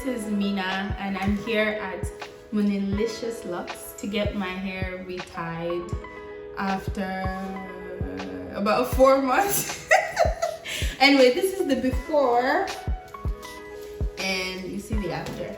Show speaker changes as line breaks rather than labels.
this is Mina and I'm here at Munilicious Locks to get my hair retied after about 4 months. Anyway, this is the before and you see the after.